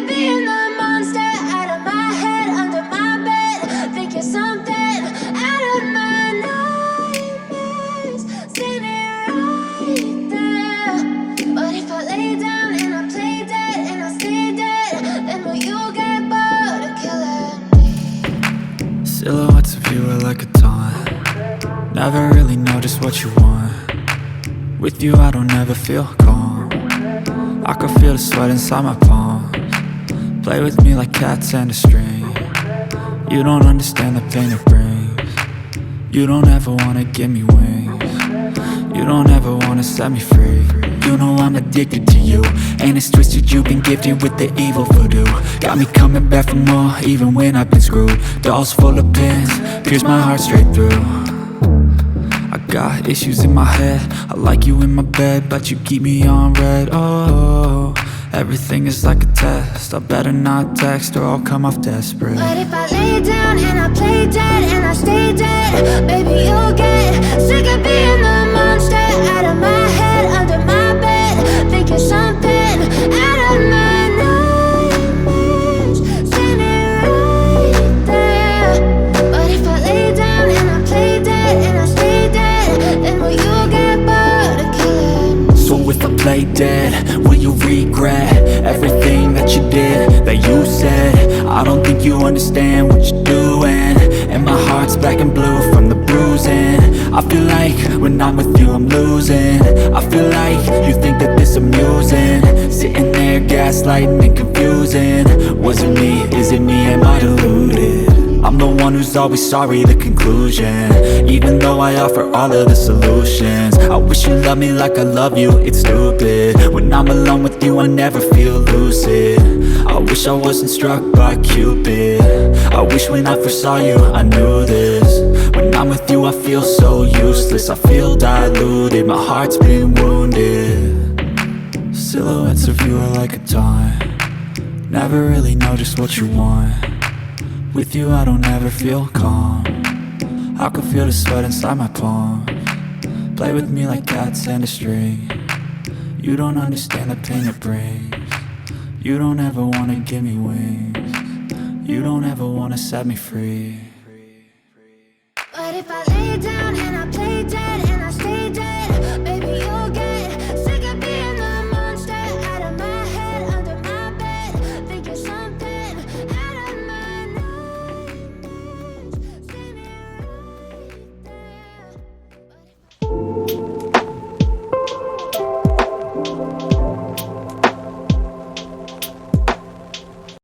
of being the monster out of my head, under my bed. Think you're something out of my nightmares, standing right there. But if I lay down and I play dead and I stay dead, then will you get bored of killing me? Silhouettes of you are like a taunt. Never really know just what you want. With you I don't ever feel calm. I can feel the sweat inside my palms. Play with me like cats and a string. You don't understand the pain it brings. You don't ever wanna give me wings. You don't ever wanna set me free. You know I'm addicted to you, and it's twisted, you've been gifted with the evil voodoo. Got me coming back for more, even when I've been screwed. Dolls full of pins, pierce my heart straight through. I got issues in my head, I like you in my bed, but you keep me on red. Oh, everything is like a test, I better not text or I'll come off desperate. But if I lay down and I play dead and I stay dead, baby you'll get sick of being the monster out of my head, under my bed. Think you're something out of my nightmares, standing right there. But if I lay down and I play dead and I stay dead, then will you get bored of killing me? So if I play dead, will you regret everything that you did, that you said? I don't think you understand what you're doing, and my heart's black and blue from the bruising. I feel like when I'm with you I'm losing. I feel like you think that this amusing, sitting there gaslighting and confusing. Was it me? Is it me? Am I deluded? I'm the one who's always sorry, the conclusion, even though I offer all of the solutions. I wish you loved me like I love you, it's stupid. When I'm alone with you I never feel lucid. I wish I wasn't struck by Cupid. I wish when I first saw you I knew this. When I'm with you I feel so useless, I feel diluted, my heart's been wounded. Silhouettes of you are like a taunt. Never really know just what you want. With you I don't ever feel calm. I can feel the sweat inside my palms. Play with me like cats and a string. You don't understand the pain it brings. You don't ever wanna give me wings. You don't ever wanna set me free. But if I lay down